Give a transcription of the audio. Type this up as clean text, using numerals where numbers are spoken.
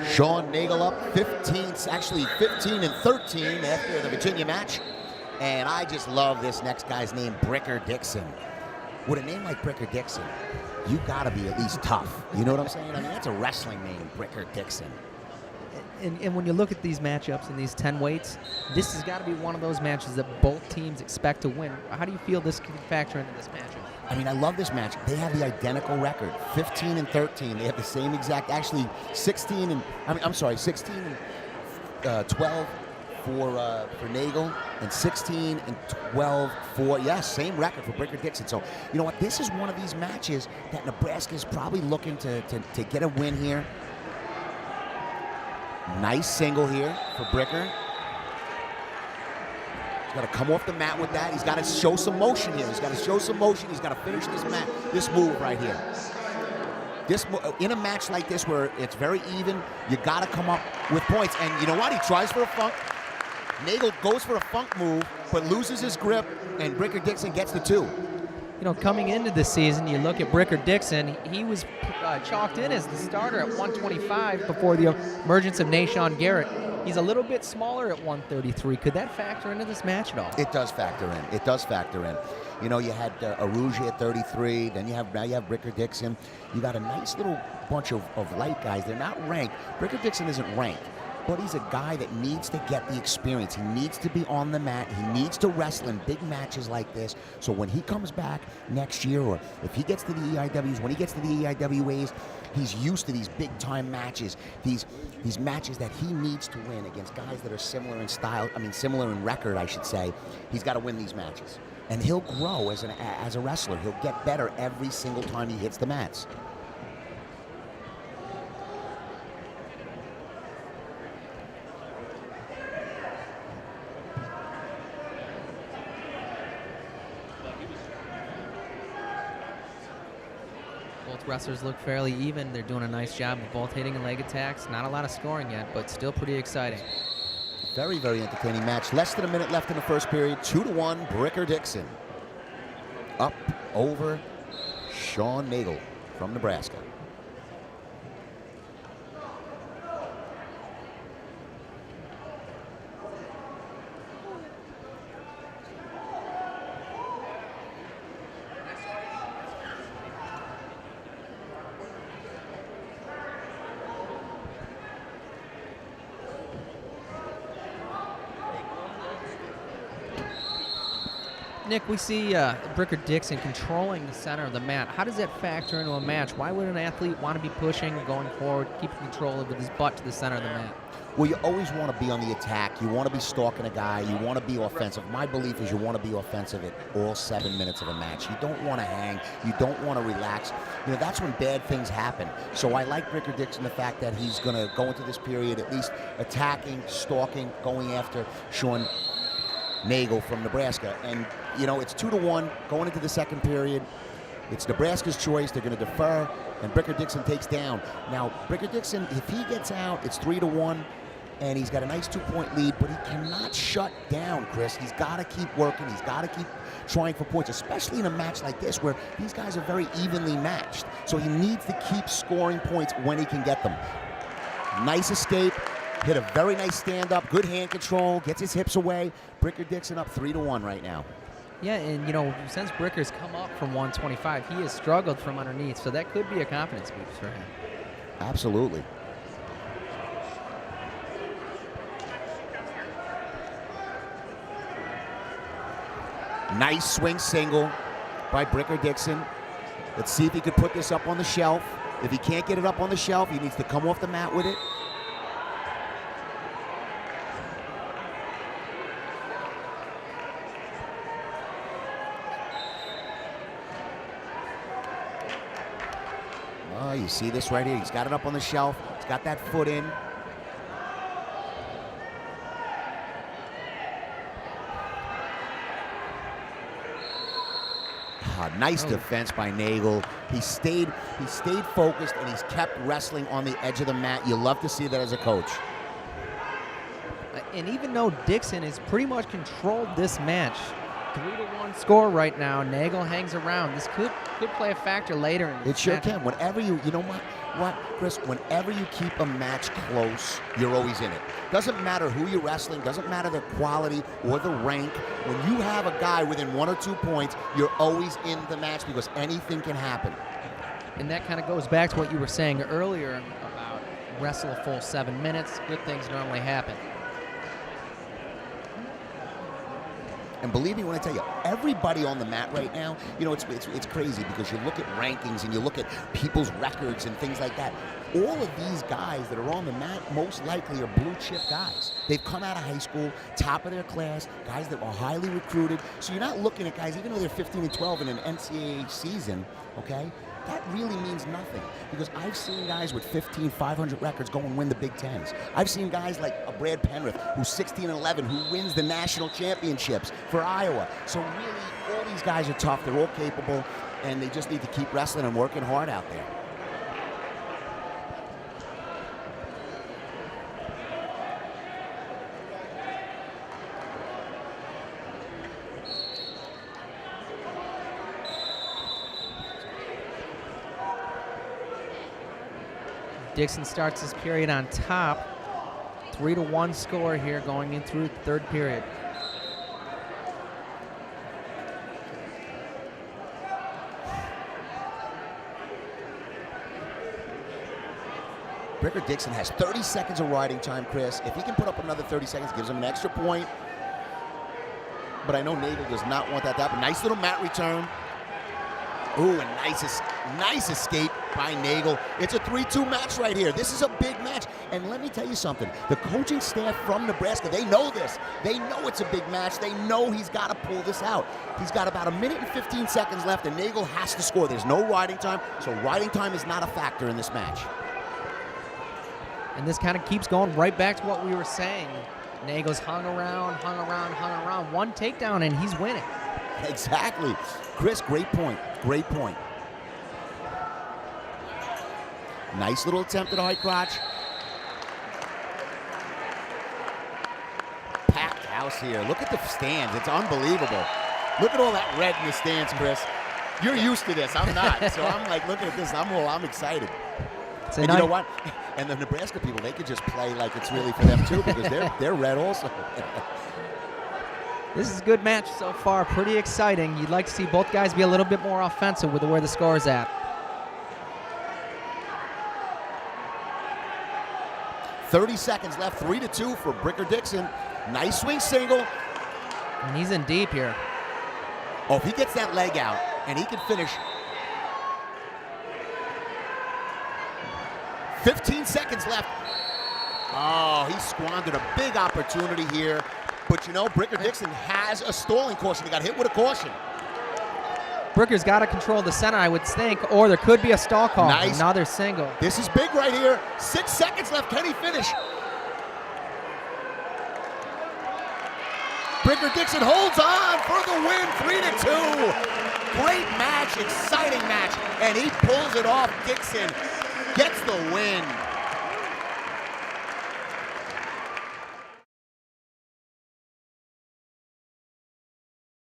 Shawn Nagel up 15 and 13 after the Virginia match. And I just love this next guy's name, Bricker Dixon. With a name like Bricker Dixon, you gotta be at least tough. You know what I'm saying? I mean, that's a wrestling name, Bricker Dixon. And when you look at these matchups in these 10 weights, this has got to be one of those matches that both teams expect to win. How do you feel this can factor into this matchup? I mean, I love this match. They have the identical record, 15 and 13. They have the same exact, actually 16 and 12 for Nagel, and 16 and 12 for, yes, same record for Bricker Dixon. So, you know what? This is one of these matches that Nebraska is probably looking to get a win here. Nice single here for Bricker. He's got to come off the mat with that. He's got to show some motion here. He's got to show some motion. He's got to finish this move right here. In a match like this where it's very even, you got to come up with points. And you know what? He tries for a funk. Nagel goes for a funk move, but loses his grip, and Bricker Dixon gets the 2. You know, coming into this season, you look at Bricker Dixon, he was chalked in as the starter at 125 before the emergence of Shawn Garrett. He's a little bit smaller at 133. Could that factor into this match at all? It does factor in. It does factor in. You know, you had Aruji at 33, then now you have Bricker Dixon. You got a nice little bunch of light guys. They're not ranked. Bricker Dixon isn't ranked, but he's a guy that needs to get the experience. He needs to be on the mat. He needs to wrestle in big matches like this. So when he comes back next year, or if he gets to the EIWs, when he gets to the EIWAs, he's used to these big-time matches, these matches that he needs to win against guys that are similar in style, similar in record, I should say. He's got to win these matches. And he'll grow as a wrestler. He'll get better every single time he hits the mats. Both wrestlers look fairly even. They're doing a nice job of both hitting leg attacks. Not a lot of scoring yet, but still pretty exciting. Very, very entertaining match. Less than a minute left in the first period. 2-1, Bricker Dixon. Up over Shawn Nagel from Nebraska. Nick, we see Bricker Dixon controlling the center of the mat. How does that factor into a match? Why would an athlete want to be pushing, going forward, keeping control with his butt to the center of the mat? Well, you always want to be on the attack. You want to be stalking a guy. You want to be offensive. My belief is you want to be offensive at all 7 minutes of a match. You don't want to hang. You don't want to relax. You know, that's when bad things happen. So I like Bricker Dixon, the fact that he's going to go into this period at least attacking, stalking, going after Shawn Nagel from Nebraska. And, you know, it's 2-1 going into the second period. It's Nebraska's choice. They're going to defer, and Bricker Dixon takes down. Now, Bricker Dixon, if he gets out, it's 3-1, and he's got a nice 2-point lead, but he cannot shut down, Chris. He's got to keep working. He's got to keep trying for points, especially in a match like this where these guys are very evenly matched. So he needs to keep scoring points when he can get them. Nice escape. Hit a very nice stand-up, good hand control, gets his hips away. Bricker Dixon up 3-1 right now. Yeah, and, you know, since Bricker's come up from 125, he has struggled from underneath, so that could be a confidence boost for him. Absolutely. Nice swing single by Bricker Dixon. Let's see if he could put this up on the shelf. If he can't get it up on the shelf, he needs to come off the mat with it. Oh, you see this right here. He's got it up on the shelf. He's got that foot in. Nice defense by Nagel. He stayed focused, and he's kept wrestling on the edge of the mat. You love to see that as a coach. And even though Dixon has pretty much controlled this match, 3-1 score right now. Nagel hangs around. This could play a factor later in this It sure match. can. Whenever you know what, Chris, whenever you keep a match close, you're always in it. Doesn't matter who you're wrestling, doesn't matter the quality or the rank. When you have a guy within 1 or 2 points, you're always in the match because anything can happen. And that kind of goes back to what you were saying earlier about wrestle a full 7 minutes. Good things normally happen. And believe me when I tell you, everybody on the mat right now, you know, it's crazy because you look at rankings and you look at people's records and things like that. All of these guys that are on the mat most likely are blue chip guys. They've come out of high school, top of their class, guys that were highly recruited. So you're not looking at guys, even though they're 15 and 12 in an NCAA season, okay? That really means nothing because I've seen guys with 500 records go and win the Big Tens. I've seen guys like a Brad Penrith, who's 16 and 11, who wins the national championships for Iowa. So really, all these guys are tough. They're all capable, and they just need to keep wrestling and working hard out there. Dixon starts this period on top. 3-1 score here going in through the third period. Bricker Dixon has 30 seconds of riding time, Chris. If he can put up another 30 seconds, gives him an extra point. But I know Nagel does not want that to happen. Nice little mat return. Ooh, a nice escape by Nagel. It's a 3-2 match right here. This is a big match. And let me tell you something. The coaching staff from Nebraska, they know this. They know it's a big match. They know he's got to pull this out. He's got about 1 minute and 15 seconds left, and Nagel has to score. There's no riding time, so riding time is not a factor in this match. And this kind of keeps going right back to what we were saying. Nagel's hung around. One takedown, and he's winning. Exactly. Chris, great point. Great point. Nice little attempt at a high crotch. Packed house here. Look at the stands. It's unbelievable. Look at all that red in the stands, Chris. You're used to this. I'm not. So I'm like looking at this. I'm excited. And you know what? And the Nebraska people, they could just play like it's really for them too because they're red also. This is a good match so far. Pretty exciting. You'd like to see both guys be a little bit more offensive with where the score is at. 30 seconds left. 3-2 for Bricker Dixon. Nice swing single. And he's in deep here. Oh, if he gets that leg out and he can finish. 15 seconds left. Oh, he squandered a big opportunity here. But you know, Bricker Dixon has a stalling caution. He got hit with a caution. Bricker's got to control the center, I would think, or there could be a stall call. Nice. Another single. This is big right here. 6 seconds left. Can he finish? Bricker Dixon holds on for the win. 3-2. Great match, exciting match, and he pulls it off. Dixon gets the win.